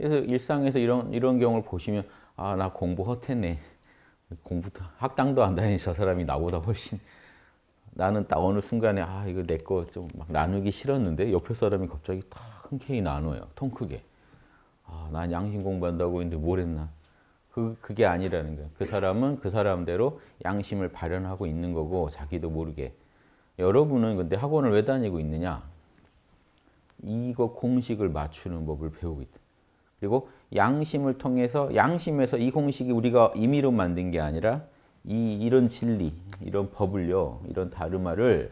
그래서 일상에서 이런 경우를 보시면 아, 나 공부 헛했네. 공부도 학당도 안 다니는 저 사람이 나보다 훨씬 나는 딱 어느 순간에 아 이거 내 거 좀 막 나누기 싫었는데 옆에 사람이 갑자기 탁 흔쾌히 나눠요. 통 크게. 아, 난 양심 공부한다고 했는데 뭘 했나. 그게 아니라는 거예요. 그 사람은 그 사람대로 양심을 발현하고 있는 거고 자기도 모르게. 여러분은 근데 학원을 왜 다니고 있느냐? 이거 공식을 맞추는 법을 배우고 있다. 그리고 양심을 통해서 양심에서 이 공식이 우리가 임의로 만든 게 아니라 이런 진리, 이런 법을요, 이런 다르마를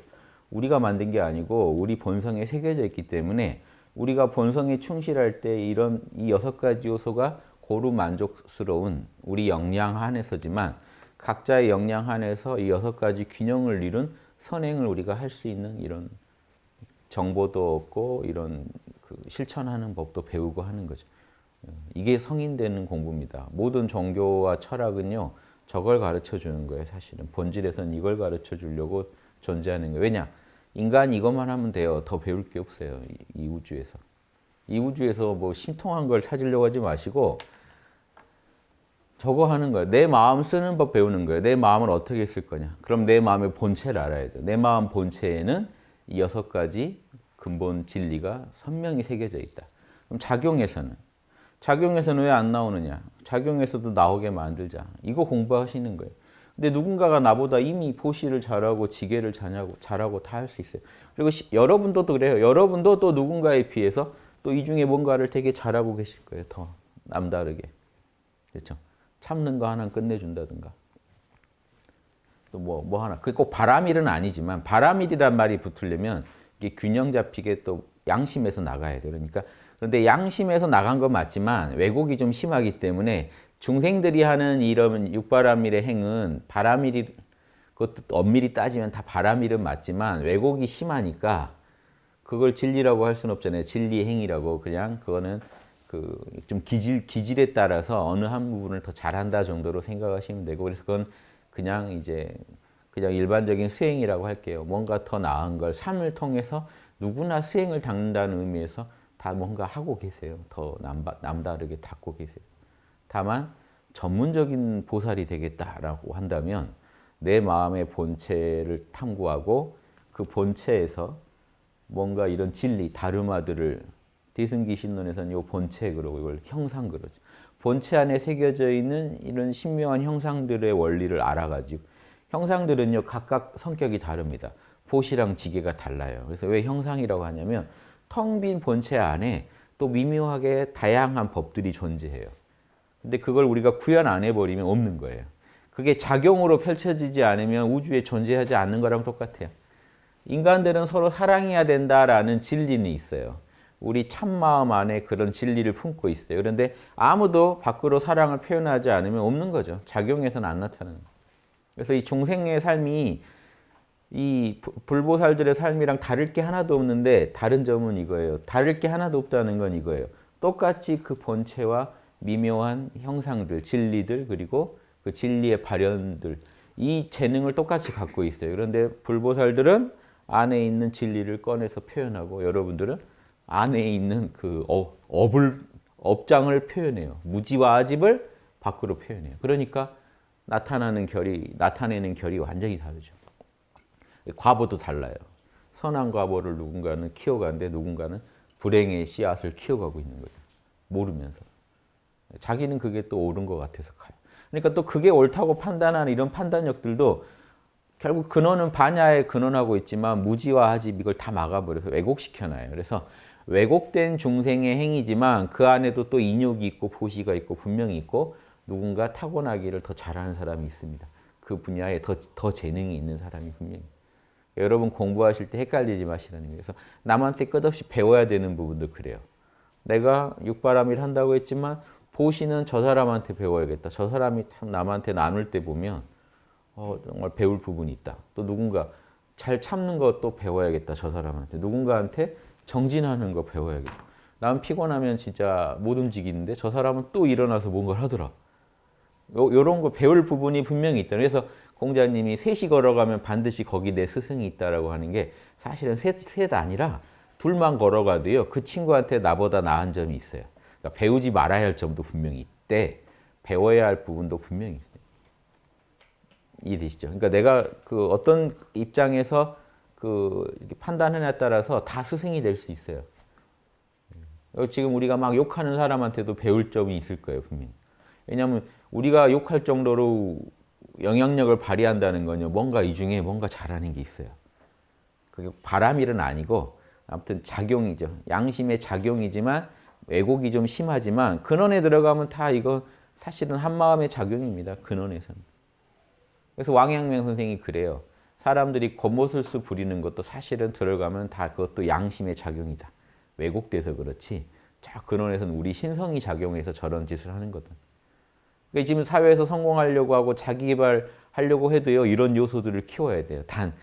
우리가 만든 게 아니고 우리 본성에 새겨져 있기 때문에 우리가 본성에 충실할 때 이런 이 6가지 요소가 고루 만족스러운 우리 역량 한에서지만 각자의 역량 한에서 이 6가지 균형을 이룬 선행을 우리가 할 수 있는 이런 정보도 얻고 이런 그 실천하는 법도 배우고 하는 거죠. 이게 성인 되는 공부입니다. 모든 종교와 철학은요, 저걸 가르쳐 주는 거예요, 사실은. 본질에서는 이걸 가르쳐 주려고 존재하는 거예요. 왜냐? 인간이 이것만 하면 돼요. 더 배울 게 없어요, 이 우주에서. 이 우주에서 뭐 심통한 걸 찾으려고 하지 마시고 저거 하는 거예요. 내 마음 쓰는 법 배우는 거예요. 내 마음을 어떻게 쓸 거냐. 그럼 내 마음의 본체를 알아야 돼요. 내 마음 본체에는 이 6가지 근본 진리가 선명히 새겨져 있다. 그럼 작용에서는 왜 안 나오느냐? 작용에서도 나오게 만들자. 이거 공부하시는 거예요. 근데 누군가가 나보다 이미 보시를 잘하고 지게를 잘하고 다 할 수 있어요. 그리고 여러분도 또 그래요. 여러분도 또 누군가에 비해서 또 이 중에 뭔가를 되게 잘하고 계실 거예요. 더 남다르게. 그렇죠? 참는 거 하나 끝내준다든가. 또 뭐 하나. 그게 꼭 바람일은 아니지만 바람일이란 말이 붙으려면 이게 균형 잡히게 또 양심에서 나가야 돼요. 그러니까 그런데 양심에서 나간 건 맞지만 왜곡이 좀 심하기 때문에 중생들이 하는 이런 육바람일의 행은 바람일이 그것도 엄밀히 따지면 다 바람일은 맞지만 왜곡이 심하니까 그걸 진리라고 할 수는 없잖아요. 진리의 행위라고. 그냥 그거는 그 좀 기질에 따라서 어느 한 부분을 더 잘한다 정도로 생각하시면 되고 그래서 그건 그냥 이제 그냥 일반적인 수행이라고 할게요. 뭔가 더 나은 걸 삶을 통해서 누구나 수행을 닦는다는 의미에서 다 뭔가 하고 계세요. 더 남다르게 닦고 계세요. 다만 전문적인 보살이 되겠다라고 한다면 내 마음의 본체를 탐구하고 그 본체에서 뭔가 이런 진리, 다르마들을 디승기 신론에서는 이 본체 그러고 이걸 형상 그러죠. 본체 안에 새겨져 있는 이런 신묘한 형상들의 원리를 알아가지고 형상들은요 각각 성격이 다릅니다. 보시랑 지게가 달라요. 그래서 왜 형상이라고 하냐면 텅 빈 본체 안에 또 미묘하게 다양한 법들이 존재해요. 근데 그걸 우리가 구현 안 해버리면 없는 거예요. 그게 작용으로 펼쳐지지 않으면 우주에 존재하지 않는 거랑 똑같아요. 인간들은 서로 사랑해야 된다라는 진리는 있어요. 우리 참마음 안에 그런 진리를 품고 있어요. 그런데 아무도 밖으로 사랑을 표현하지 않으면 없는 거죠. 작용해서는 안 나타나는 거예요. 그래서 이 중생의 삶이 이 불보살들의 삶이랑 다를 게 하나도 없는데 다른 점은 이거예요. 다를 게 하나도 없다는 건 이거예요. 똑같이 그 본체와 미묘한 형상들, 진리들 그리고 그 진리의 발현들 이 재능을 똑같이 갖고 있어요. 그런데 불보살들은 안에 있는 진리를 꺼내서 표현하고 여러분들은 안에 있는 그 업장을 표현해요. 무지와 아집을 밖으로 표현해요. 그러니까 나타내는 결이 완전히 다르죠. 과보도 달라요. 선한 과보를 누군가는 키워가는데 누군가는 불행의 씨앗을 키워가고 있는 거죠. 모르면서. 자기는 그게 또 옳은 것 같아서 가요. 그러니까 또 그게 옳다고 판단하는 이런 판단력들도 결국 근원은 반야에 근원하고 있지만 무지와 하집 이걸 다 막아버려서 왜곡시켜놔요. 그래서 왜곡된 중생의 행위지만 그 안에도 또 인욕이 있고 보시가 있고 분명히 있고 누군가 타고나기를 더 잘하는 사람이 있습니다. 그 분야에 더 재능이 있는 사람이 분명히. 여러분 공부하실 때 헷갈리지 마시라는 거예요. 그래서 남한테 끝없이 배워야 되는 부분도 그래요. 내가 육바람일 한다고 했지만 보시는 저 사람한테 배워야겠다. 저 사람이 참 남한테 나눌 때 보면 정말 배울 부분이 있다. 또 누군가 잘 참는 것도 배워야겠다. 저 사람한테. 누군가한테 정진하는 거 배워야겠다. 난 피곤하면 진짜 못 움직이는데 저 사람은 또 일어나서 뭔가를 하더라. 이런 거 배울 부분이 분명히 있다. 그래서 공자님이 셋이 걸어가면 반드시 거기 내 스승이 있다라고 하는 게 사실은 셋 아니라 둘만 걸어가도요. 그 친구한테 나보다 나은 점이 있어요. 그러니까 배우지 말아야 할 점도 분명히 있대. 배워야 할 부분도 분명히 있어요. 이해되시죠? 그러니까 내가 그 어떤 입장에서 그 판단하냐에 따라서 다 스승이 될 수 있어요. 지금 우리가 막 욕하는 사람한테도 배울 점이 있을 거예요, 분명히. 왜냐하면 우리가 욕할 정도로 영향력을 발휘한다는 건요, 뭔가 이 중에 뭔가 잘하는 게 있어요. 그게 바람일은 아니고 아무튼 작용이죠. 양심의 작용이지만 왜곡이 좀 심하지만 근원에 들어가면 다 이거 사실은 한마음의 작용입니다. 근원에서는. 그래서 왕양명 선생이 그래요. 사람들이 겉모술수 부리는 것도 사실은 들어가면 다 그것도 양심의 작용이다. 왜곡돼서 그렇지. 저 근원에서는 우리 신성이 작용해서 저런 짓을 하는 거다. 그러니까 지금 사회에서 성공하려고 하고 자기개발하려고 해도요. 이런 요소들을 키워야 돼요. 단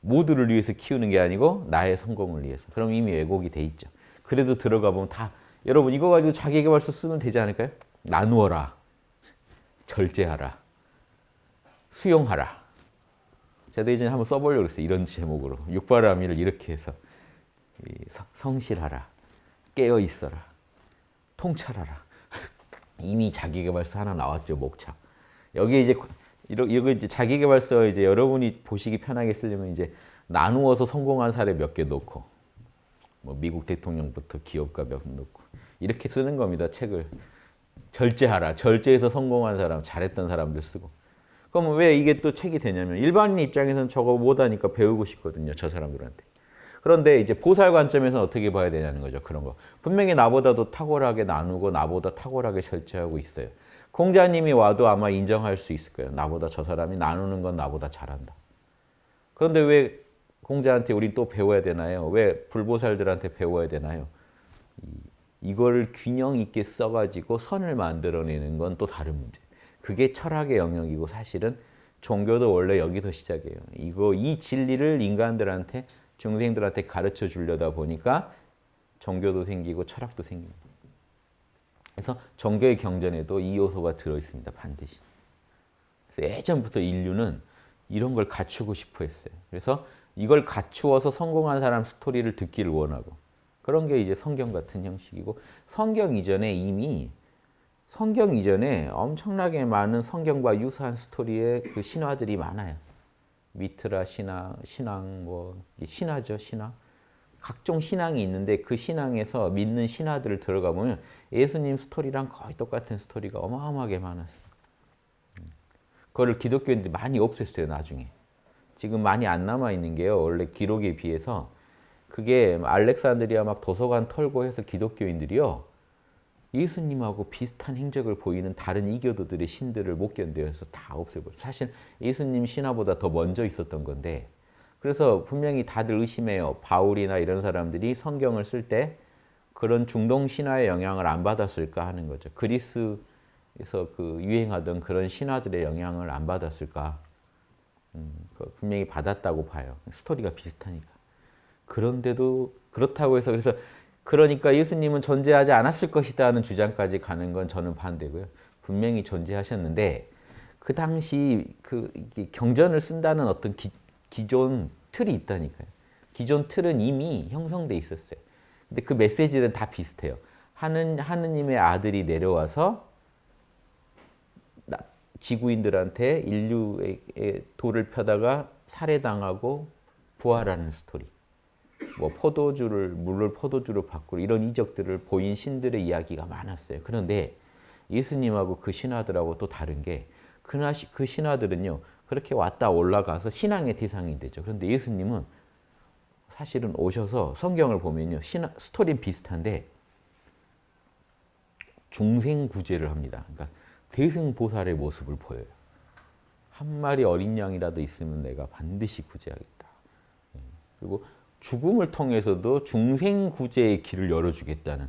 모두를 위해서 키우는 게 아니고 나의 성공을 위해서. 그럼 이미 왜곡이 돼 있죠. 그래도 들어가 보면 다 여러분 이거 가지고 자기개발서 쓰면 되지 않을까요? 나누어라. 절제하라. 수용하라. 제가 예전에 한번 써보려고 했어요. 이런 제목으로. 육바라밀을 이렇게 해서 성실하라. 깨어있어라. 통찰하라. 이미 자기개발서 하나 나왔죠. 목차. 여기 이제 이거 이제 자기개발서 이제 여러분이 보시기 편하게 쓰려면 이제 나누어서 성공한 사례 몇 개 놓고 뭐 미국 대통령부터 기업가 몇 놓고 이렇게 쓰는 겁니다. 책을. 절제하라. 절제해서 성공한 사람, 잘했던 사람들 쓰고. 그럼 왜 이게 또 책이 되냐면 일반인 입장에서는 저거 못하니까 배우고 싶거든요. 저 사람들한테. 그런데 이제 보살 관점에서는 어떻게 봐야 되냐는 거죠. 그런 거. 분명히 나보다도 탁월하게 나누고 나보다 탁월하게 절제하고 있어요. 공자님이 와도 아마 인정할 수 있을 거예요. 나보다 저 사람이 나누는 건 나보다 잘한다. 그런데 왜 공자한테 우리 또 배워야 되나요? 왜 불보살들한테 배워야 되나요? 이걸 균형 있게 써가지고 선을 만들어내는 건 또 다른 문제. 그게 철학의 영역이고 사실은 종교도 원래 여기서 시작해요. 이 진리를 인간들한테 중생들한테 가르쳐 주려다 보니까 종교도 생기고 철학도 생깁니다. 그래서 종교의 경전에도 이 요소가 들어있습니다. 반드시. 그래서 예전부터 인류는 이런 걸 갖추고 싶어 했어요. 그래서 이걸 갖추어서 성공한 사람 스토리를 듣기를 원하고 그런 게 이제 성경 같은 형식이고 성경 이전에 엄청나게 많은 성경과 유사한 스토리의 그 신화들이 많아요. 미트라 신앙, 뭐 신화죠, 신화. 각종 신앙이 있는데 그 신앙에서 믿는 신화들을 들어가 보면 예수님 스토리랑 거의 똑같은 스토리가 어마어마하게 많았어요. 그거를 기독교인들이 많이 없앴어요, 나중에. 지금 많이 안 남아 있는 게요. 원래 기록에 비해서 그게 알렉산드리아 막 도서관 털고 해서 기독교인들이요. 예수님하고 비슷한 행적을 보이는 다른 이교도들의 신들을 못 견뎌서 다 없애버려요. 사실 예수님 신화보다 더 먼저 있었던 건데 그래서 분명히 다들 의심해요. 바울이나 이런 사람들이 성경을 쓸 때 그런 중동 신화의 영향을 안 받았을까 하는 거죠. 그리스에서 그 유행하던 그런 신화들의 영향을 안 받았을까. 분명히 받았다고 봐요. 스토리가 비슷하니까. 그런데도 그렇다고 해서 그러니까 예수님은 존재하지 않았을 것이다 하는 주장까지 가는 건 저는 반대고요. 분명히 존재하셨는데 그 당시 경전을 쓴다는 어떤 기존 틀이 있다니까요. 기존 틀은 이미 형성돼 있었어요. 근데 그 메시지는 다 비슷해요. 하느님의 아들이 내려와서 지구인들한테 인류의 돌을 펴다가 살해당하고 부활하는 스토리. 뭐 물을 포도주로 바꾸고 이런 이적들을 보인 신들의 이야기가 많았어요. 그런데 예수님하고 그 신하들하고 또 다른 게 그 신하들은요. 그렇게 왔다 올라가서 신앙의 대상이 되죠. 그런데 예수님은 사실은 오셔서 성경을 보면요. 스토리는 비슷한데 중생구제를 합니다. 그러니까 대승보살의 모습을 보여요. 한 마리 어린 양이라도 있으면 내가 반드시 구제하겠다. 그리고 죽음을 통해서도 중생구제의 길을 열어주겠다는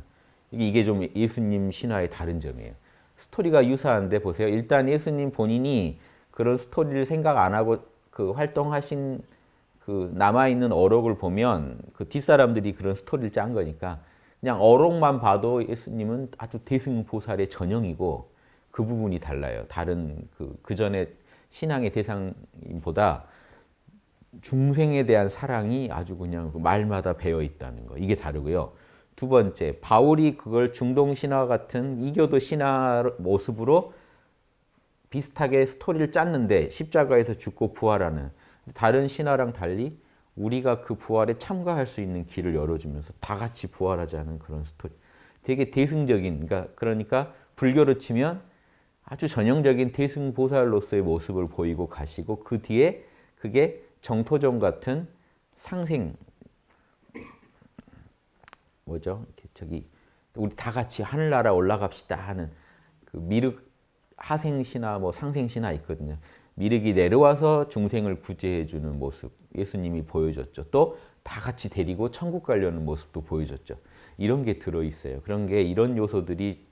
이게 좀 예수님 신화의 다른 점이에요. 스토리가 유사한데 보세요. 일단 예수님 본인이 그런 스토리를 생각 안 하고 그 활동하신 그 남아있는 어록을 보면 그 뒷사람들이 그런 스토리를 짠 거니까 그냥 어록만 봐도 예수님은 아주 대승보살의 전형이고 그 부분이 달라요. 다른 그 전에 신앙의 대상보다 중생에 대한 사랑이 아주 그냥 말마다 배어 있다는 거. 이게 다르고요. 두 번째, 바울이 그걸 중동 신화 같은 이교도 신화 모습으로 비슷하게 스토리를 짰는데 십자가에서 죽고 부활하는 다른 신화랑 달리 우리가 그 부활에 참가할 수 있는 길을 열어주면서 다 같이 부활하자는 그런 스토리. 되게 대승적인, 그러니까 불교로 치면 아주 전형적인 대승보살로서의 모습을 보이고 가시고 그 뒤에 그게 정토종 같은 상생, 뭐죠? 저기 우리 다 같이 하늘나라 올라갑시다 하는 그 미륵 하생신화, 뭐 상생신화 있거든요. 미륵이 내려와서 중생을 구제해 주는 모습 예수님이 보여줬죠. 또 다 같이 데리고 천국 가려는 모습도 보여줬죠. 이런 게 들어 있어요. 그런 게 이런 요소들이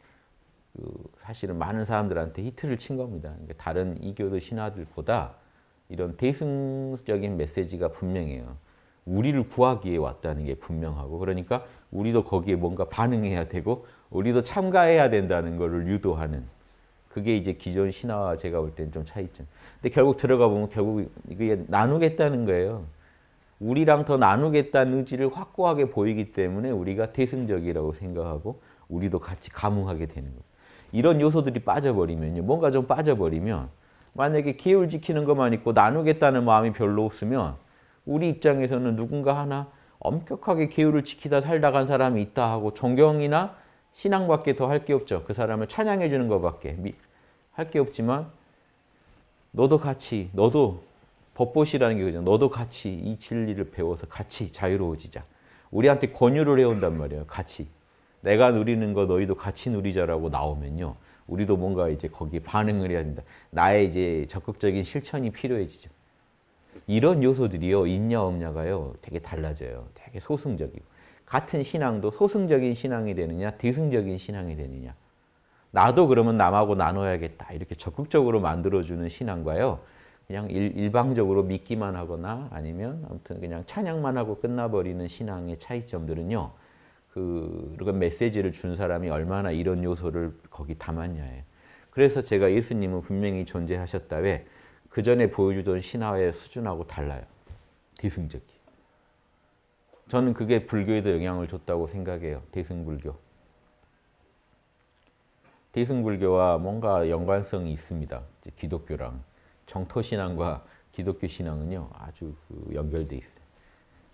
사실은 많은 사람들한테 히트를 친 겁니다. 그러니까 다른 이교도 신화들보다 이런 대승적인 메시지가 분명해요. 우리를 구하기 위해 왔다는 게 분명하고 그러니까 우리도 거기에 뭔가 반응해야 되고 우리도 참가해야 된다는 것을 유도하는 그게 이제 기존 신화와 제가 볼 때는 좀 차이점. 근데 결국 들어가 보면 결국 이게 나누겠다는 거예요. 우리랑 더 나누겠다는 의지를 확고하게 보이기 때문에 우리가 대승적이라고 생각하고 우리도 같이 감흥하게 되는 거예요. 이런 요소들이 빠져버리면요. 뭔가 좀 빠져버리면 만약에 계율 지키는 것만 있고 나누겠다는 마음이 별로 없으면 우리 입장에서는 누군가 하나 엄격하게 계율을 지키다 살다 간 사람이 있다 하고 존경이나 신앙밖에 더 할 게 없죠. 그 사람을 찬양해 주는 것밖에 할 게 없지만 너도 같이, 너도 법보시라는 게 그죠. 너도 같이 이 진리를 배워서 같이 자유로워지자. 우리한테 권유를 해온단 말이에요. 같이. 내가 누리는 거 너희도 같이 누리자라고 나오면요. 우리도 뭔가 이제 거기에 반응을 해야 된다. 나의 이제 적극적인 실천이 필요해지죠. 이런 요소들이요. 있냐 없냐가요. 되게 달라져요. 되게 소승적이고. 같은 신앙도 소승적인 신앙이 되느냐 대승적인 신앙이 되느냐. 나도 그러면 남하고 나눠야겠다. 이렇게 적극적으로 만들어주는 신앙과요. 그냥 일방적으로 믿기만 하거나 아니면 아무튼 그냥 찬양만 하고 끝나버리는 신앙의 차이점들은요. 그런 메시지를 준 사람이 얼마나 이런 요소를 거기 담았냐예요. 그래서 제가 예수님은 분명히 존재하셨다. 왜? 그 전에 보여주던 신화의 수준하고 달라요. 대승적이. 저는 그게 불교에도 영향을 줬다고 생각해요. 대승불교. 대승불교와 뭔가 연관성이 있습니다. 기독교랑. 정토신앙과 기독교 신앙은요. 아주 연결돼 있어요.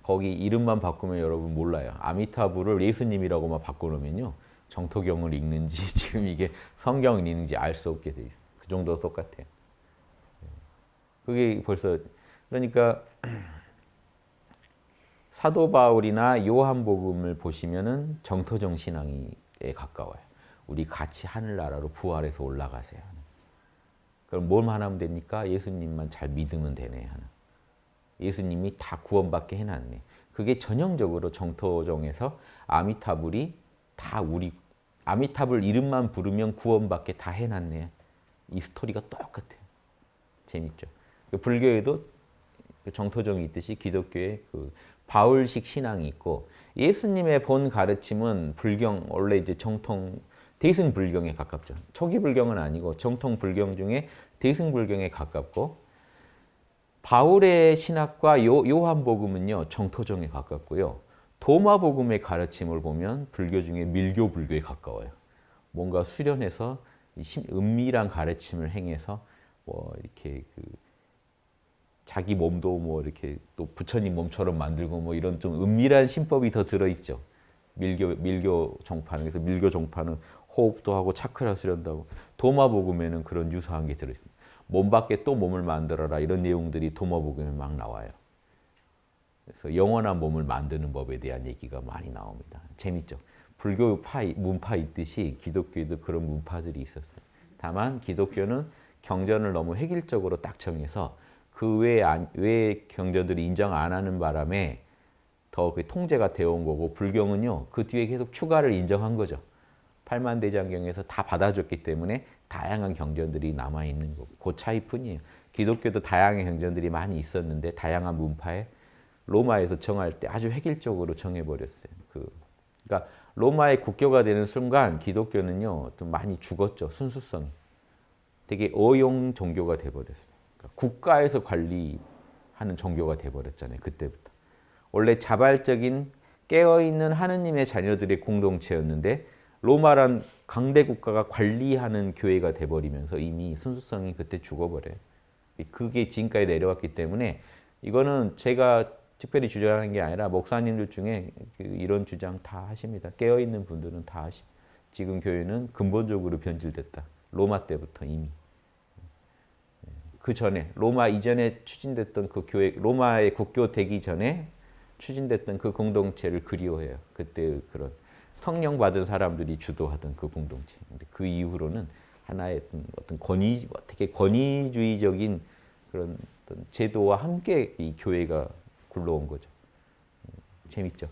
거기 이름만 바꾸면 여러분 몰라요. 아미타불을 예수님이라고만 바꿔놓으면요. 정토경을 읽는지 지금 이게 성경을 읽는지 알 수 없게 돼 있어요. 그 정도 똑같아요. 그게 벌써 그러니까 사도 바울이나 요한복음을 보시면은 정토정 신앙에 가까워요. 우리 같이 하늘나라로 부활해서 올라가세요. 그럼 뭘만 하면 됩니까? 예수님만 잘 믿으면 되네 하는. 예수님이 다 구원받게 해놨네. 그게 전형적으로 정토정에서 아미타불이 다 우리 아미타불 이름만 부르면 구원받게 다 해놨네. 이 스토리가 똑같아요. 재밌죠? 불교에도 정토정이 있듯이 기독교에 바울식 신앙이 있고 예수님의 본 가르침은 불경 원래 이제 정통 대승불경에 가깝죠. 초기 불경은 아니고 정통 불경 중에 대승불경에 가깝고 바울의 신학과 요한복음은요 정토정에 가깝고요. 도마복음의 가르침을 보면 불교 중에 밀교 불교에 가까워요. 뭔가 수련해서 은밀한 가르침을 행해서 뭐 이렇게 자기 몸도 뭐 이렇게 또 부처님 몸처럼 만들고 뭐 이런 좀 은밀한 신법이 더 들어있죠. 밀교 종파는. 그래서 밀교 종파는 호흡도 하고 차크라 수련도 하고 도마복음에는 그런 유사한 게 들어있습니다. 몸 밖에 또 몸을 만들어라 이런 내용들이 도마복음에 막 나와요. 그래서 영원한 몸을 만드는 법에 대한 얘기가 많이 나옵니다. 재밌죠. 불교 문파 있듯이 기독교에도 그런 문파들이 있었어요. 다만 기독교는 경전을 너무 획일적으로 딱 정해서 그 외의 경전들이 인정 안 하는 바람에 더 통제가 되어 온 거고 불교는요. 그 뒤에 계속 추가를 인정한 거죠. 팔만대장경에서 다 받아줬기 때문에 다양한 경전들이 남아있는 거고 그 차이뿐이에요. 기독교도 다양한 경전들이 많이 있었는데 다양한 문파에 로마에서 정할 때 아주 획일적으로 정해버렸어요. 그러니까 로마의 국교가 되는 순간 기독교는요. 좀 많이 죽었죠. 순수성이. 되게 어용 종교가 돼버렸어요. 그러니까 국가에서 관리하는 종교가 돼버렸잖아요. 그때부터. 원래 자발적인 깨어있는 하느님의 자녀들의 공동체였는데 로마란 강대 국가가 관리하는 교회가 돼버리면서 이미 순수성이 그때 죽어버려요. 그게 지금까지 내려왔기 때문에 이거는 제가 특별히 주장하는 게 아니라 목사님들 중에 이런 주장 다 하십니다. 깨어있는 분들은 다 하십니다. 지금 교회는 근본적으로 변질됐다. 로마 때부터 이미. 그 전에 로마 이전에 추진됐던 그 교회, 로마의 국교 되기 전에 추진됐던 그 공동체를 그리워해요. 그때 그런 성령 받은 사람들이 주도하던 그 공동체. 근데 그 이후로는 하나의 어떤 되게 권위주의적인 그런 어떤 제도와 함께 이 교회가 굴러온 거죠. 재밌죠.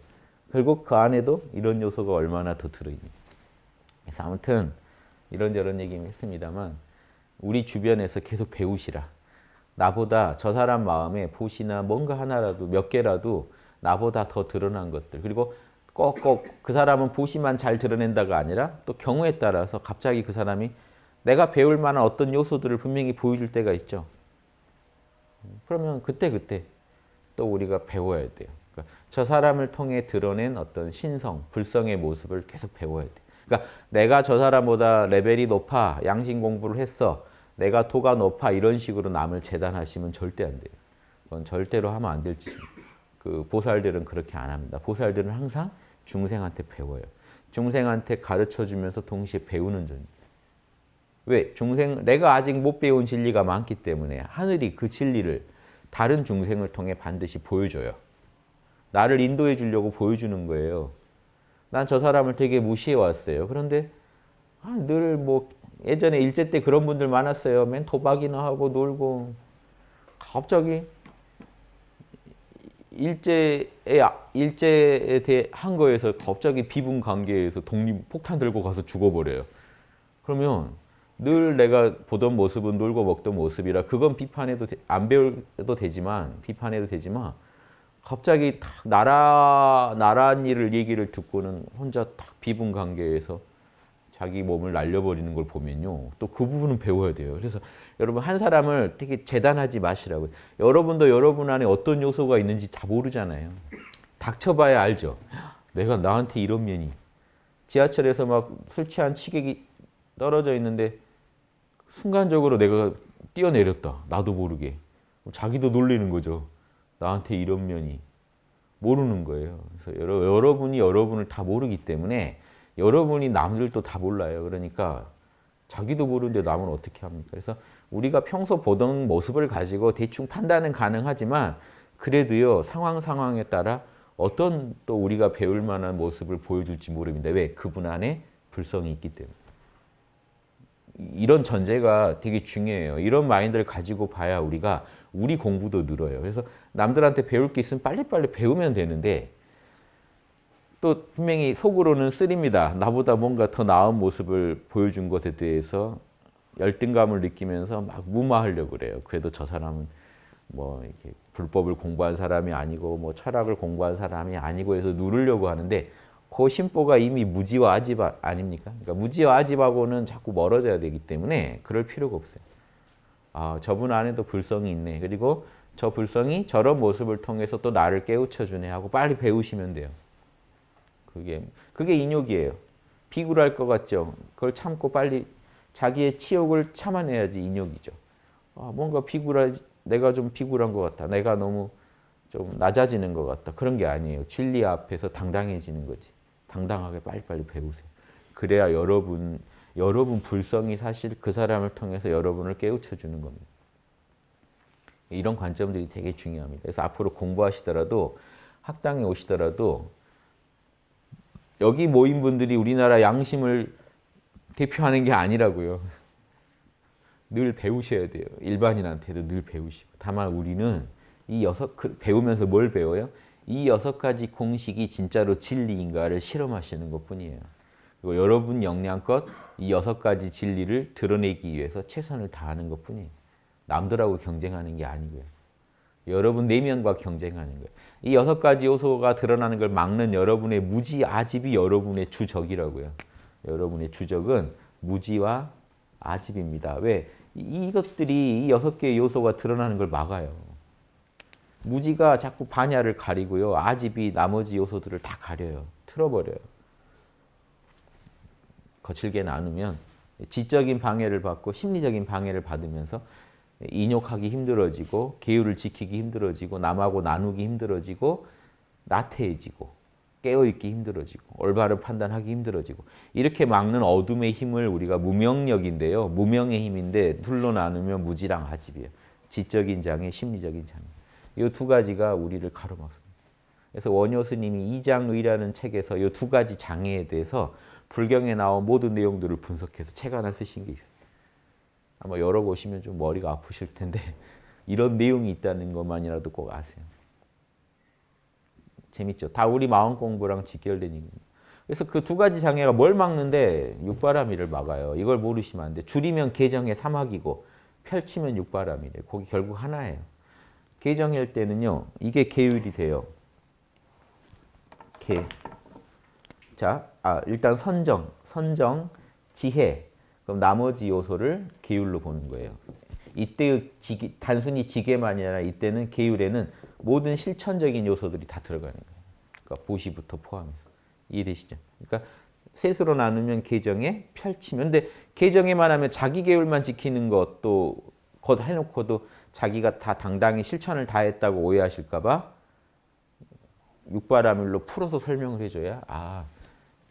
결국 그 안에도 이런 요소가 얼마나 더 들어있는. 그래서 아무튼 이런저런 얘기 했습니다만 우리 주변에서 계속 배우시라. 나보다 저 사람 마음에 보시나 뭔가 하나라도 몇 개라도 나보다 더 드러난 것들. 그리고 꼭 그 사람은 보시만 잘 드러낸다가 아니라 또 경우에 따라서 갑자기 그 사람이 내가 배울 만한 어떤 요소들을 분명히 보여줄 때가 있죠. 그러면 그때 또 우리가 배워야 돼요. 그러니까 저 사람을 통해 드러낸 어떤 신성, 불성의 모습을 계속 배워야 돼요. 그러니까 내가 저 사람보다 레벨이 높아, 양심 공부를 했어, 내가 도가 높아 이런 식으로 남을 재단하시면 절대 안 돼요. 그건 절대로 하면 안 될 짓입니다. 그 보살들은 그렇게 안 합니다. 보살들은 항상 중생한테 배워요. 중생한테 가르쳐주면서 동시에 배우는 존재. 왜? 내가 아직 못 배운 진리가 많기 때문에 하늘이 그 진리를 다른 중생을 통해 반드시 보여줘요. 나를 인도해 주려고 보여주는 거예요. 난 저 사람을 되게 무시해 왔어요. 그런데 늘 뭐 예전에 일제 때 그런 분들 많았어요. 맨 도박이나 하고 놀고 갑자기 일제에 한 거에서 갑자기 비분 관계에서 폭탄 들고 가서 죽어버려요. 그러면 늘 내가 보던 모습은 놀고 먹던 모습이라 그건 비판해도 안 배워도 되지만 비판해도 되지만 갑자기 탁 나란 일을 얘기를 듣고는 혼자 탁 비분 관계에서 자기 몸을 날려버리는 걸 보면요. 또 그 부분은 배워야 돼요. 그래서 여러분 한 사람을 되게 재단하지 마시라고요. 여러분도 여러분 안에 어떤 요소가 있는지 다 모르잖아요. 닥쳐봐야 알죠. 내가 나한테 이런 면이. 지하철에서 막 술 취한 취객이 떨어져 있는데 순간적으로 내가 뛰어내렸다. 나도 모르게. 자기도 놀리는 거죠. 나한테 이런 면이. 모르는 거예요. 그래서 여러분이 여러분을 다 모르기 때문에 여러분이 남들도 다 몰라요. 그러니까 자기도 모르는데 남은 어떻게 합니까? 그래서 우리가 평소 보던 모습을 가지고 대충 판단은 가능하지만 그래도요. 상황에 따라 어떤 또 우리가 배울 만한 모습을 보여줄지 모릅니다. 왜? 그분 안에 불성이 있기 때문에. 이런 전제가 되게 중요해요. 이런 마인드를 가지고 봐야 우리 공부도 늘어요. 그래서 남들한테 배울 게 있으면 빨리빨리 배우면 되는데 또 분명히 속으로는 쓰립니다. 나보다 뭔가 더 나은 모습을 보여준 것에 대해서 열등감을 느끼면서 막 무마하려고 그래요. 그래도 저 사람은 뭐 이렇게 불법을 공부한 사람이 아니고 뭐 철학을 공부한 사람이 아니고 해서 누르려고 하는데 그 심보가 이미 무지와 아집 아닙니까? 그러니까 무지와 아집하고는 자꾸 멀어져야 되기 때문에 그럴 필요가 없어요. 저분 안에도 불성이 있네. 그리고 저 불성이 저런 모습을 통해서 또 나를 깨우쳐주네 하고 빨리 배우시면 돼요. 그게 인욕이에요. 비굴할 것 같죠? 그걸 참고 빨리 자기의 치욕을 참아내야지 인욕이죠. 뭔가 내가 좀 비굴한 것 같다. 내가 너무 좀 낮아지는 것 같다. 그런 게 아니에요. 진리 앞에서 당당해지는 거지. 당당하게 빨리빨리 배우세요. 그래야 여러분 불성이 사실 그 사람을 통해서 여러분을 깨우쳐주는 겁니다. 이런 관점들이 되게 중요합니다. 그래서 앞으로 공부하시더라도 학당에 오시더라도 여기 모인 분들이 우리나라 양심을 대표하는 게 아니라고요. 늘 배우셔야 돼요. 일반인한테도 늘 배우시고. 다만 우리는 배우면서 뭘 배워요? 이 6가지 공식이 진짜로 진리인가를 실험하시는 것뿐이에요. 그리고 여러분 역량껏 이 6가지 진리를 드러내기 위해서 최선을 다하는 것뿐이에요. 남들하고 경쟁하는 게 아니고요. 여러분 내면과 경쟁하는 거예요. 이 6가지 요소가 드러나는 걸 막는 여러분의 무지, 아집이 여러분의 주적이라고요. 여러분의 주적은 무지와 아집입니다. 왜? 이것들이 이 6개의 요소가 드러나는 걸 막아요. 무지가 자꾸 반야를 가리고요. 아집이 나머지 요소들을 다 가려요. 틀어버려요. 거칠게 나누면 지적인 방해를 받고 심리적인 방해를 받으면서 인욕하기 힘들어지고 계율을 지키기 힘들어지고 남하고 나누기 힘들어지고 나태해지고 깨어있기 힘들어지고 올바른 판단하기 힘들어지고 이렇게 막는 어둠의 힘을 우리가 무명력인데요. 무명의 힘인데 둘로 나누면 무지랑 아집이에요. 지적인 장애, 심리적인 장애. 이 두 가지가 우리를 가로막습니다. 그래서 원효 스님이 이장의라는 책에서 이 두 가지 장애에 대해서 불경에 나온 모든 내용들을 분석해서 책 하나 쓰신 게 있어요. 아마 열어보시면 좀 머리가 아프실 텐데 이런 내용이 있다는 것만이라도 꼭 아세요. 재밌죠? 다 우리 마음 공부랑 직결된 얘기입니다. 그래서 그 두 가지 장애가 뭘 막는데 육바라밀을 막아요. 이걸 모르시면 안 돼. 줄이면 계정의 사막이고 펼치면 육바라밀이에요. 거기 결국 하나예요. 계정일 때는요. 이게 계율이 돼요. 자, 일단 선정, 지혜. 그럼 나머지 요소를 계율로 보는 거예요. 이때의 단순히 지계만이 아니라 이때는 계율에는 모든 실천적인 요소들이 다 들어가는 거예요. 그러니까 보시부터 포함해서. 이해되시죠? 그러니까 셋으로 나누면 계정에 펼치면 근데 계정에만 하면 자기 계율만 지키는 것도 곧 해놓고도 자기가 다 당당히 실천을 다 했다고 오해하실까 봐 육바라밀로 풀어서 설명을 해줘야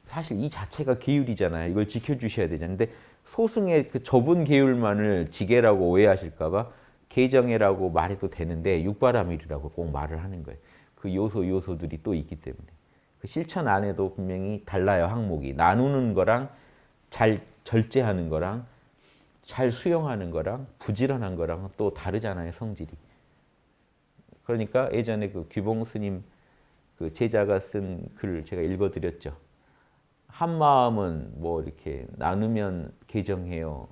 사실 이 자체가 계율이잖아요. 이걸 지켜주셔야 되잖아요. 근데 소승의 그 좁은 계율만을 지계라고 오해하실까 봐 계정애라고 말해도 되는데 육바라밀이라고 꼭 말을 하는 거예요. 그 요소들이 또 있기 때문에. 그 실천 안에도 분명히 달라요. 항목이. 나누는 거랑 잘 절제하는 거랑 잘 수용하는 거랑 부지런한 거랑 또 다르잖아요. 성질이. 그러니까 예전에 그 규봉 스님 그 제자가 쓴 글을 제가 읽어드렸죠. 한 마음은 뭐 이렇게 나누면 계정해요.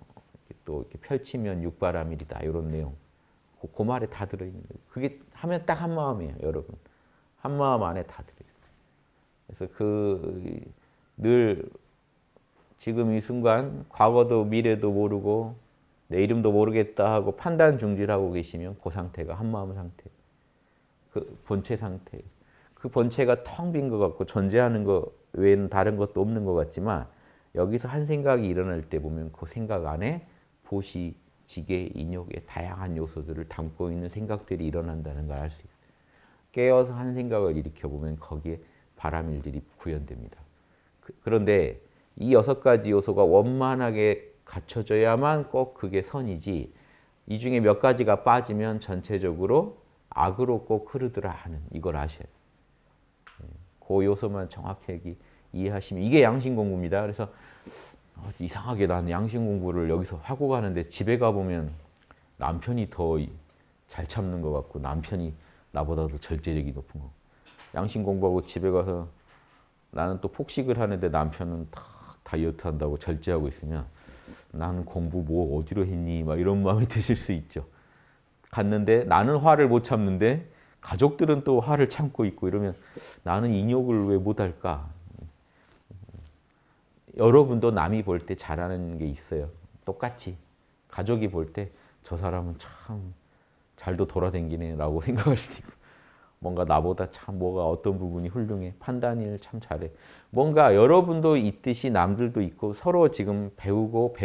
또 이렇게 펼치면 육바라밀이다. 이런 내용. 그 말에 다 들어있는 거예요. 그게 하면 딱 한 마음이에요, 여러분. 한 마음 안에 다 들어있어요. 그래서 늘 지금 이 순간 과거도 미래도 모르고 내 이름도 모르겠다 하고 판단 중지하고 계시면 그 상태가 한 마음 상태. 그 본체 상태. 그 본체가 텅 빈 것 같고 존재하는 것 외에는 다른 것도 없는 것 같지만 여기서 한 생각이 일어날 때 보면 그 생각 안에 보시, 지계, 인욕의 다양한 요소들을 담고 있는 생각들이 일어난다는 걸 알 수 있어요. 깨어서 한 생각을 일으켜보면 거기에 바라밀들이 구현됩니다. 그런데 이 6가지 요소가 원만하게 갖춰져야만 꼭 그게 선이지 이 중에 몇 가지가 빠지면 전체적으로 악으로 꼭 흐르더라 하는 이걸 아셔야 돼요. 그 요소만 정확하게 이해하시면 이게 양심 공부입니다. 그래서 이상하게 나는 양심 공부를 여기서 하고 가는데 집에 가보면 남편이 더 잘 참는 것 같고 남편이 나보다도 절제력이 높은 거. 양심 공부하고 집에 가서 나는 또 폭식을 하는데 남편은 다 다이어트 한다고 절제하고 있으면 나는 공부 뭐 어디로 했니? 막 이런 마음이 드실 수 있죠. 갔는데 나는 화를 못 참는데 가족들은 또 화를 참고 있고 이러면 나는 인욕을 왜 못할까? 여러분도 남이 볼 때 잘하는 게 있어요. 똑같이. 가족이 볼 때 저 사람은 참 잘도 돌아다니네 라고 생각할 수도 있고 뭔가 나보다 참 뭐가 어떤 부분이 훌륭해. 판단을 참 잘해. 뭔가 여러분도 있듯이 남들도 있고 서로 지금 배우고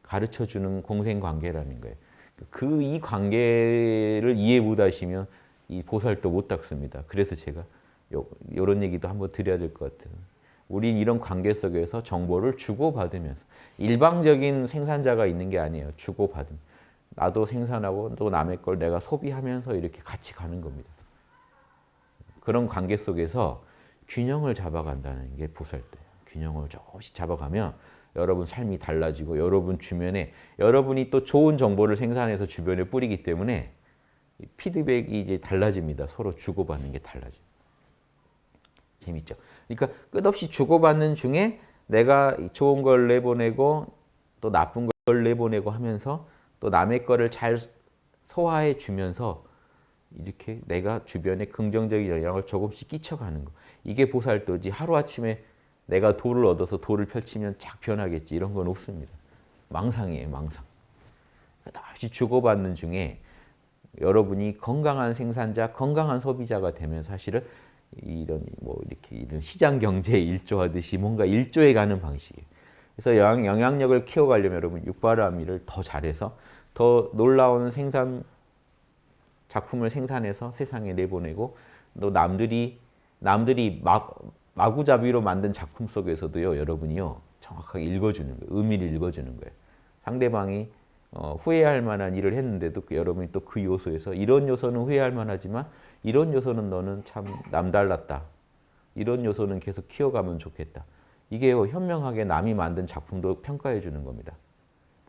가르쳐주는 공생관계라는 거예요. 이 관계를 이해 못하시면 이 보살도 못 닦습니다. 그래서 제가 이런 얘기도 한번 드려야 될 것 같아요. 우린 이런 관계 속에서 정보를 주고받으면서 일방적인 생산자가 있는 게 아니에요. 주고받으면. 나도 생산하고 또 남의 걸 내가 소비하면서 이렇게 같이 가는 겁니다. 그런 관계 속에서 균형을 잡아간다는 게 보살도예요. 균형을 조금씩 잡아가면 여러분 삶이 달라지고 여러분 주변에 여러분이 또 좋은 정보를 생산해서 주변에 뿌리기 때문에 피드백이 이제 달라집니다. 서로 주고받는 게 달라져요. 재밌죠? 그러니까 끝없이 주고받는 중에 내가 좋은 걸 내보내고 또 나쁜 걸 내보내고 하면서 또 남의 거를 잘 소화해 주면서 이렇게 내가 주변에 긍정적인 영향을 조금씩 끼쳐가는 거. 이게 보살도지 하루아침에 내가 도를 얻어서 도를 펼치면 쫙 변하겠지 이런 건 없습니다. 망상이에요. 망상. 다시 주고받는 중에 여러분이 건강한 생산자, 건강한 소비자가 되면 사실은 이런 뭐 이런 시장 경제에 일조하듯이 뭔가 일조해 가는 방식이에요. 그래서 영향력을 키워가려면 여러분 육바라밀을 더 잘해서 더 놀라운 작품을 생산해서 세상에 내보내고 또 남들이 마구잡이로 만든 작품 속에서도요, 여러분이요 정확하게 읽어주는 거예요. 의미를 읽어주는 거예요. 상대방이 후회할 만한 일을 했는데도 여러분이 또 그 요소에서 이런 요소는 후회할 만하지만 이런 요소는 너는 참 남달랐다. 이런 요소는 계속 키워가면 좋겠다. 이게요, 현명하게 남이 만든 작품도 평가해 주는 겁니다.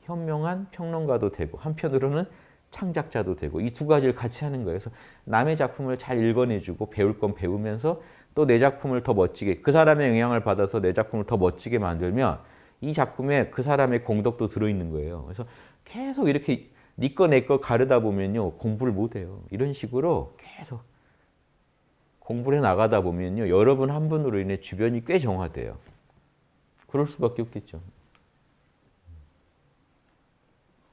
현명한 평론가도 되고 한편으로는 창작자도 되고 이 두 가지를 같이 하는 거예요. 그래서 남의 작품을 잘 읽어내주고 배울 건 배우면서 또 내 작품을 더 멋지게 그 사람의 영향을 받아서 내 작품을 더 멋지게 만들면 이 작품에 그 사람의 공덕도 들어있는 거예요. 그래서 계속 이렇게 네 거 내 거 가르다 보면요 공부를 못해요. 이런 식으로 계속 공부를 해 나가다 보면요 여러분 한 분으로 인해 주변이 꽤 정화돼요. 그럴 수밖에 없겠죠.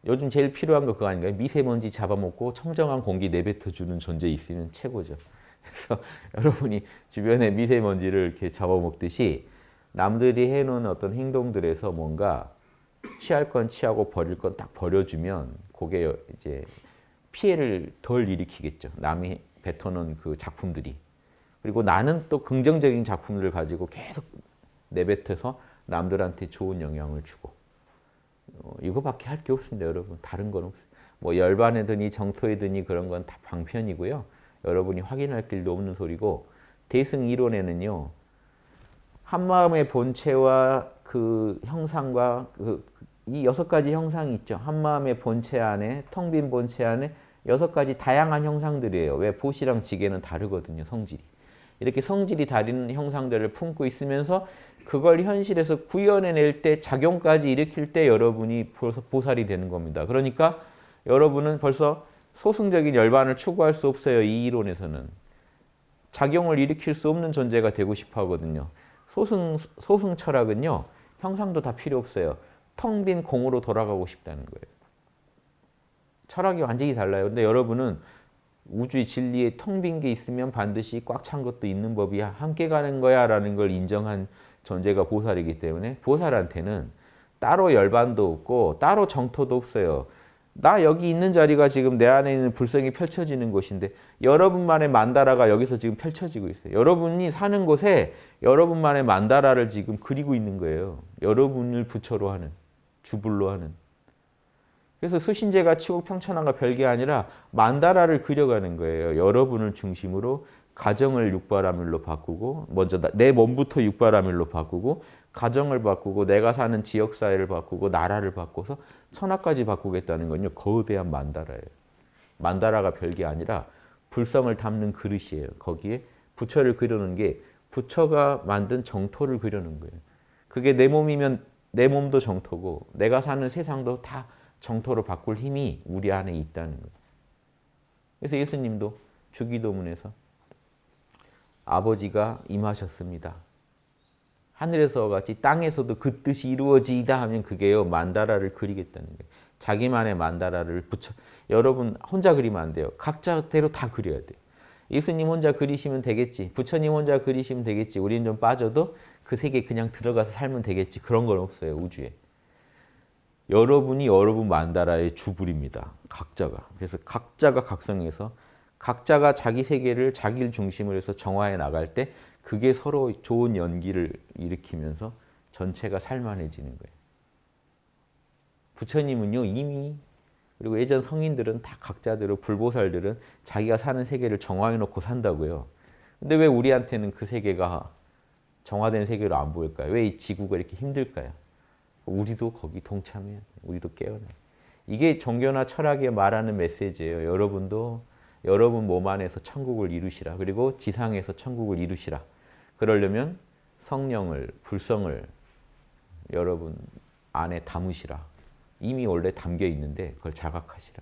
요즘 제일 필요한 거 그거 아닌가요? 미세먼지 잡아먹고 청정한 공기 내뱉어주는 존재 있으면 최고죠. 그래서 여러분이 주변에 미세먼지를 이렇게 잡아먹듯이 남들이 해놓은 어떤 행동들에서 뭔가 취할 건 취하고 버릴 건 딱 버려주면 그게 이제 피해를 덜 일으키겠죠. 남이 뱉어놓은 그 작품들이. 그리고 나는 또 긍정적인 작품들을 가지고 계속 내뱉어서 남들한테 좋은 영향을 주고. 이거밖에 할 게 없습니다, 여러분. 다른 건 없어요. 뭐 열반에 드니 정토에 드니 그런 건 다 방편이고요. 여러분이 확인할 길도 없는 소리고 대승 이론에는요. 한마음의 본체와 그 형상과 이 6가지 형상이 있죠. 한마음의 본체 안에 텅 빈 본체 안에 6가지 다양한 형상들이에요. 왜 보시랑 지게는 다르거든요, 성질이. 이렇게 성질이 다른 형상들을 품고 있으면서 그걸 현실에서 구현해낼 때 작용까지 일으킬 때 여러분이 보살이 되는 겁니다. 그러니까 여러분은 벌써 소승적인 열반을 추구할 수 없어요. 이 이론에서는. 작용을 일으킬 수 없는 존재가 되고 싶어 하거든요. 소승 철학은요. 형상도 다 필요 없어요. 텅 빈 공으로 돌아가고 싶다는 거예요. 철학이 완전히 달라요. 근데 여러분은 우주의 진리에 텅 빈 게 있으면 반드시 꽉 찬 것도 있는 법이야. 함께 가는 거야 라는 걸 인정한 존재가 보살이기 때문에 보살한테는 따로 열반도 없고 따로 정토도 없어요. 나 여기 있는 자리가 지금 내 안에 있는 불성이 펼쳐지는 곳인데 여러분만의 만다라가 여기서 지금 펼쳐지고 있어요. 여러분이 사는 곳에 여러분만의 만다라를 지금 그리고 있는 거예요. 여러분을 부처로 하는, 주불로 하는. 그래서 수신제가 치국평천한과 별게 아니라 만다라를 그려가는 거예요. 여러분을 중심으로 가정을 육바라밀로 바꾸고 먼저 내 몸부터 육바라밀로 바꾸고 가정을 바꾸고 내가 사는 지역사회를 바꾸고 나라를 바꿔서 천하까지 바꾸겠다는 건요. 거대한 만다라예요. 만다라가 별게 아니라 불성을 담는 그릇이에요. 거기에 부처를 그려놓은 게 부처가 만든 정토를 그려놓은 거예요. 그게 내 몸이면 내 몸도 정토고 내가 사는 세상도 다 정토로 바꿀 힘이 우리 안에 있다는 거예요. 그래서 예수님도 주기도문에서 아버지가 임하셨습니다. 하늘에서 같이 땅에서도 그 뜻이 이루어지이다 하면 그게요 만다라를 그리겠다는 거예요. 자기만의 만다라를 붙여 여러분 혼자 그리면 안 돼요. 각자대로 다 그려야 돼요. 예수님 혼자 그리시면 되겠지. 부처님 혼자 그리시면 되겠지. 우리는 좀 빠져도 그 세계에 그냥 들어가서 살면 되겠지. 그런 건 없어요. 우주에. 여러분이 여러분 만다라의 주불입니다. 각자가. 그래서 각자가 각성해서 각자가 자기 세계를 자기를 중심으로 해서 정화해 나갈 때 그게 서로 좋은 연기를 일으키면서 전체가 살만해지는 거예요. 부처님은요 이미 그리고 예전 성인들은 다 각자대로 불보살들은 자기가 사는 세계를 정화해 놓고 산다고요. 근데 왜 우리한테는 그 세계가 정화된 세계로 안 보일까요? 왜 이 지구가 이렇게 힘들까요? 우리도 거기 동참해야 돼요. 우리도 깨어나요. 이게 종교나 철학에 말하는 메시지예요. 여러분도 여러분 몸 안에서 천국을 이루시라. 그리고 지상에서 천국을 이루시라. 그러려면 성령을, 불성을 여러분 안에 담으시라. 이미 원래 담겨 있는데 그걸 자각하시라.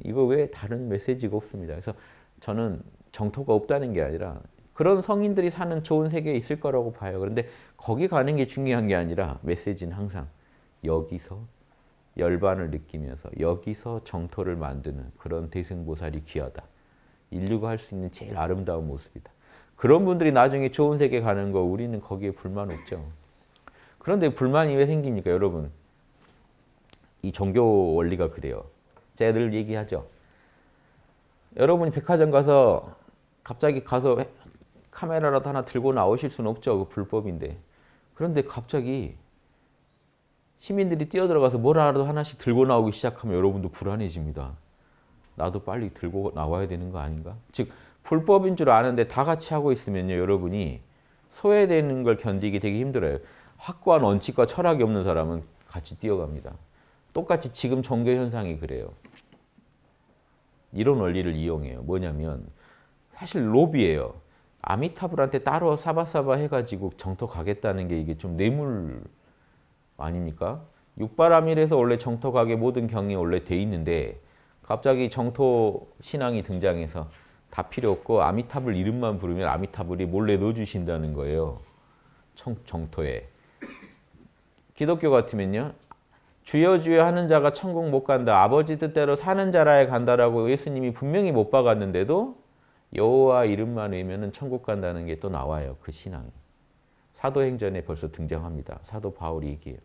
이거 외에 다른 메시지가 없습니다. 그래서 저는 정토가 없다는 게 아니라 그런 성인들이 사는 좋은 세계에 있을 거라고 봐요. 그런데 거기 가는 게 중요한 게 아니라 메시지는 항상 여기서 열반을 느끼면서 여기서 정토를 만드는 그런 대승보살이 귀하다. 인류가 할 수 있는 제일 아름다운 모습이다. 그런 분들이 나중에 좋은 세계 가는 거 우리는 거기에 불만 없죠. 그런데 불만이 왜 생깁니까, 여러분? 이 종교 원리가 그래요. 제가 늘 얘기하죠. 여러분이 백화점 가서 갑자기 가서 카메라라도 하나 들고 나오실 수는 없죠. 그 불법인데. 그런데 갑자기 시민들이 뛰어들어가서 뭐라도 하나씩 들고 나오기 시작하면 여러분도 불안해집니다. 나도 빨리 들고 나와야 되는 거 아닌가? 즉 불법인 줄 아는데 다 같이 하고 있으면요, 여러분이 소외되는 걸 견디기 되게 힘들어요. 확고한 원칙과 철학이 없는 사람은 같이 뛰어갑니다. 똑같이 지금 종교 현상이 그래요. 이런 원리를 이용해요. 뭐냐면 사실 로비예요. 아미타불한테 따로 사바사바 해가지고 정토 가겠다는 게 이게 좀 뇌물 아닙니까? 육바라밀에서 원래 정토 가게 모든 경이 원래 돼 있는데 갑자기 정토 신앙이 등장해서 다 필요 없고 아미타불 이름만 부르면 아미타불이 몰래 넣어주신다는 거예요. 정토에. 기독교 같으면요. 주여 주여 하는 자가 천국 못 간다. 아버지 뜻대로 사는 자라에 간다라고 예수님이 분명히 못 박았는데도 여호와 이름만 외우면 천국 간다는 게 또 나와요. 그 신앙이. 사도행전에 벌써 등장합니다. 사도 바울이 얘기해요.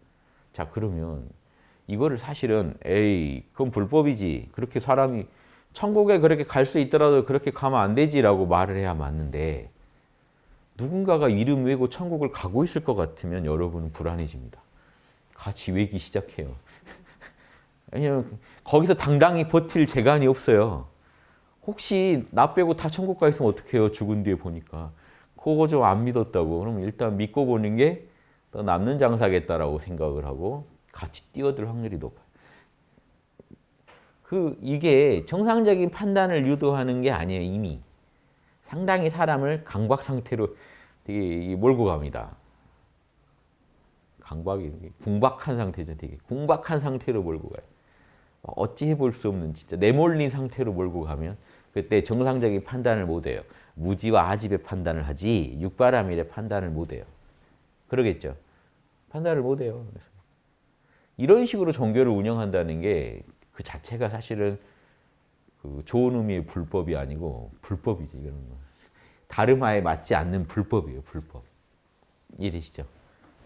자, 그러면 이거를 사실은 에이 그건 불법이지. 그렇게 사람이 천국에 그렇게 갈 수 있더라도 그렇게 가면 안 되지라고 말을 해야 맞는데 누군가가 이름 외고 천국을 가고 있을 것 같으면 여러분은 불안해집니다. 같이 외기 시작해요. 왜냐면 거기서 당당히 버틸 재간이 없어요. 혹시 나 빼고 다 천국 가 있으면 어떡해요? 죽은 뒤에 보니까. 그거 좀 안 믿었다고. 그럼 일단 믿고 보는 게 더 남는 장사겠다라고 생각을 하고 같이 뛰어들 확률이 높아요. 이게 정상적인 판단을 유도하는 게 아니에요. 이미. 상당히 사람을 강박 상태로 되게 몰고 갑니다. 강박이 궁박한 상태죠. 되게 궁박한 상태로 몰고 가요. 어찌 해볼 수 없는 진짜 내몰린 상태로 몰고 가면 그때 정상적인 판단을 못 해요. 무지와 아집의 판단을 하지 육바라밀의 판단을 못 해요. 그러겠죠. 판단을 못 해요. 그래서 이런 식으로 종교를 운영한다는 게 그 자체가 사실은 그 좋은 의미의 불법이 아니고 불법이지. 이런 거. 다름화에 맞지 않는 불법이에요. 불법. 이해되시죠?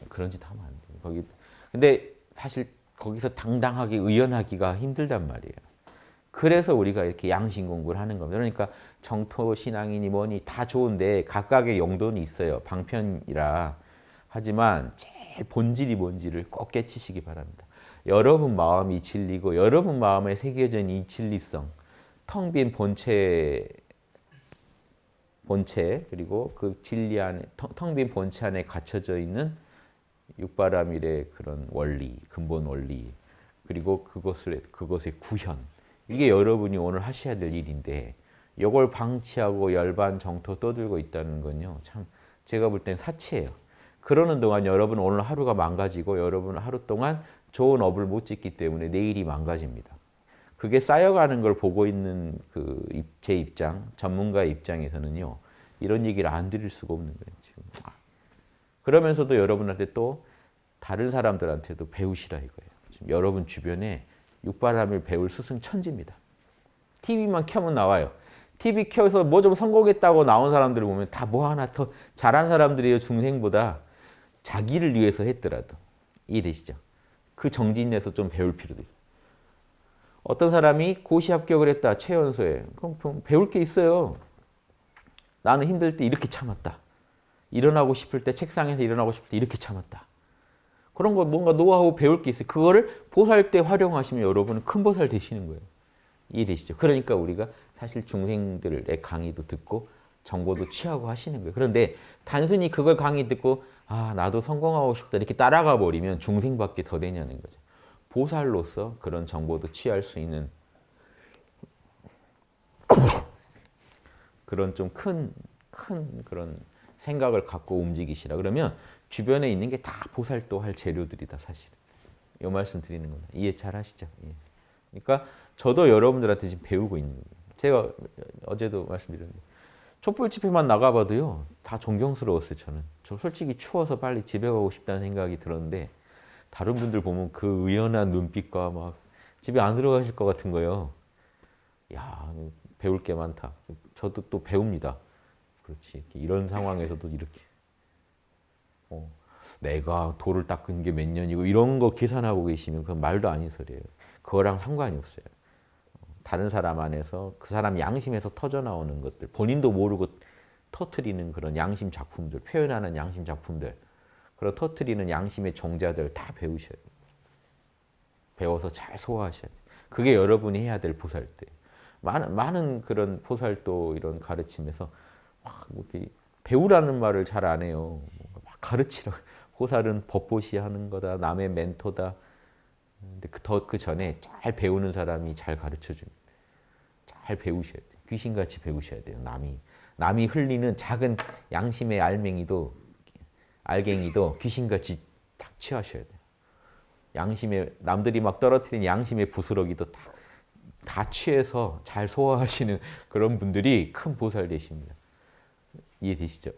그런 짓 하면 안 돼요. 거기 근데 사실 거기서 당당하게 의연하기가 힘들단 말이에요. 그래서 우리가 이렇게 양심 공부를 하는 겁니다. 그러니까 정토 신앙이니 뭐니 다 좋은데 각각의 용도는 있어요. 방편이라. 하지만 제일 본질이 뭔지를 꼭 깨치시기 바랍니다. 여러분 마음이 진리고 여러분 마음에 새겨진 이 진리성, 텅 빈 본체 그리고 그 진리 안에 텅 빈 본체 안에 갇혀져 있는 육바라밀의 그런 원리, 근본 원리, 그리고 그것의 구현. 이게 여러분이 오늘 하셔야 될 일인데 이걸 방치하고 열반 정토 떠들고 있다는 건요. 참 제가 볼 땐 사치예요. 그러는 동안 여러분 오늘 하루가 망가지고 여러분 하루 동안 좋은 업을 못 짓기 때문에 내일이 망가집니다. 그게 쌓여가는 걸 보고 있는 제 입장, 전문가의 입장에서는요. 이런 얘기를 안 드릴 수가 없는 거예요. 지금. 그러면서도 여러분한테 또 다른 사람들한테도 배우시라 이거예요. 지금 여러분 주변에 육바람을 배울 스승 천지입니다. TV만 켜면 나와요. TV 켜서 뭐 좀 성공했다고 나온 사람들을 보면 다 뭐 하나 더 잘한 사람들이에요. 중생보다 자기를 위해서 했더라도. 이해되시죠? 그 정진에서 좀 배울 필요도 있어요. 어떤 사람이 고시 합격을 했다. 최연소에. 그럼 배울 게 있어요. 나는 힘들 때 이렇게 참았다. 일어나고 싶을 때 책상에서 일어나고 싶을 때 이렇게 참았다. 그런 거 뭔가 노하우 배울 게 있어요. 그거를 보살 때 활용하시면 여러분은 큰 보살 되시는 거예요. 이해되시죠? 그러니까 우리가 사실 중생들의 강의도 듣고 정보도 취하고 하시는 거예요. 그런데 단순히 그걸 강의 듣고 나도 성공하고 싶다 이렇게 따라가 버리면 중생밖에 더 되냐는 거죠. 보살로서 그런 정보도 취할 수 있는 그런 좀 큰 그런 생각을 갖고 움직이시라. 그러면 주변에 있는 게 다 보살도 할 재료들이다 사실은. 이 말씀 드리는 겁니다. 이해 잘 하시죠? 예. 그러니까 저도 여러분들한테 지금 배우고 있는 거예요. 제가 어제도 말씀드렸는데 촛불 집회만 나가봐도요. 다 존경스러웠어요. 저는. 저 솔직히 추워서 빨리 집에 가고 싶다는 생각이 들었는데 다른 분들 보면 그 의연한 눈빛과 막 집에 안 들어가실 것 같은 거예요. 야, 배울 게 많다. 저도 또 배웁니다. 그렇지. 이런 상황에서도 이렇게 내가 돌을 닦은 게 몇 년이고 이런 거 계산하고 계시면 그건 말도 아닌 소리예요. 그거랑 상관이 없어요. 다른 사람 안에서 그 사람 양심에서 터져 나오는 것들, 본인도 모르고 터트리는 그런 양심 작품들, 표현하는 양심 작품들, 그런 터트리는 양심의 종자들 다 배우셔야 돼요. 배워서 잘 소화하셔야 돼요. 그게 여러분이 해야 될 보살도. 많은 그런 보살도 이런 가르침에서 막 이렇게 배우라는 말을 잘 안 해요. 막 가르치라고. 보살은 법보시 하는 거다. 남의 멘토다. 근데 그 전에 잘 배우는 사람이 잘 가르쳐 줍니다. 잘 배우셔야 돼요. 귀신같이 배우셔야 돼요. 남이 흘리는 작은 양심의 알갱이도 귀신같이 딱 취하셔야 돼요. 양심의 남들이 막 떨어뜨린 양심의 부스러기도 다 취해서 잘 소화하시는 그런 분들이 큰 보살 되십니다. 이해되시죠?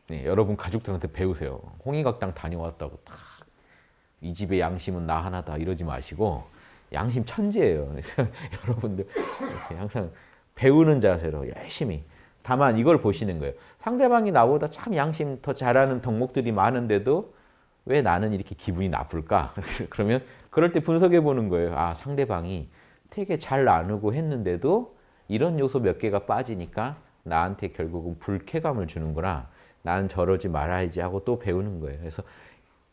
네, 여러분 가족들한테 배우세요. 홍익학당 다녀왔다고 이 집의 양심은 나 하나다 이러지 마시고 양심 천재예요. 그래서 여러분들 이렇게 항상 배우는 자세로 열심히. 다만 이걸 보시는 거예요. 상대방이 나보다 참 양심 더 잘하는 덕목들이 많은데도 왜 나는 이렇게 기분이 나쁠까? 그러면 그럴 때 분석해 보는 거예요. 아, 상대방이 되게 잘 나누고 했는데도 이런 요소 몇 개가 빠지니까 나한테 결국은 불쾌감을 주는구나. 나는 저러지 말아야지 하고 또 배우는 거예요. 그래서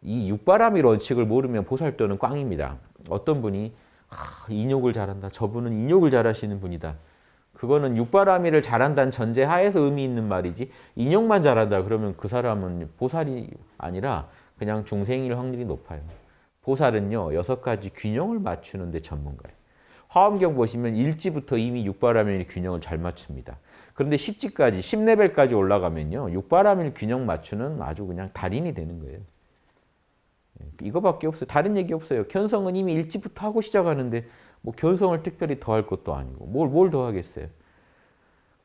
이 육바라밀 원칙을 모르면 보살도는 꽝입니다. 어떤 분이 인욕을 잘한다. 저분은 인욕을 잘하시는 분이다. 그거는 육바라밀을 잘한다는 전제 하에서 의미 있는 말이지 인욕만 잘한다 그러면 그 사람은 보살이 아니라 그냥 중생일 확률이 높아요. 보살은요 6가지 균형을 맞추는 데 전문가예요. 화엄경 보시면 1지부터 이미 육바라밀 균형을 잘 맞춥니다. 그런데 10지까지 10레벨까지 올라가면요 육바라밀 균형 맞추는 아주 그냥 달인이 되는 거예요. 이거밖에 없어요. 다른 얘기 없어요. 견성은 이미 1지부터 하고 시작하는데 뭐 견성을 특별히 더 할 것도 아니고 뭘 더 하겠어요.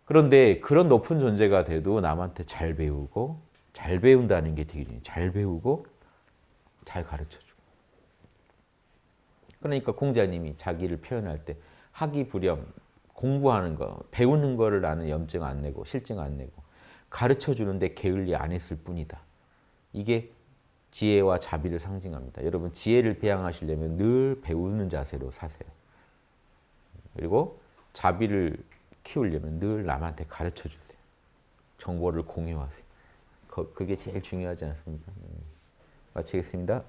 그런데 그런 높은 존재가 돼도 남한테 잘 배우고 잘 배운다는 게 되게 중요해요. 잘 배우고 잘 가르쳐주고. 그러니까 공자님이 자기를 표현할 때 학이부렴 공부하는 거 배우는 거를 나는 염증 안 내고 실증 안 내고 가르쳐주는데 게을리 안 했을 뿐이다. 이게 지혜와 자비를 상징합니다. 여러분 지혜를 배양하시려면 늘 배우는 자세로 사세요. 그리고 자비를 키우려면 늘 남한테 가르쳐 주세요. 정보를 공유하세요. 그게 제일 중요하지 않습니까? 마치겠습니다.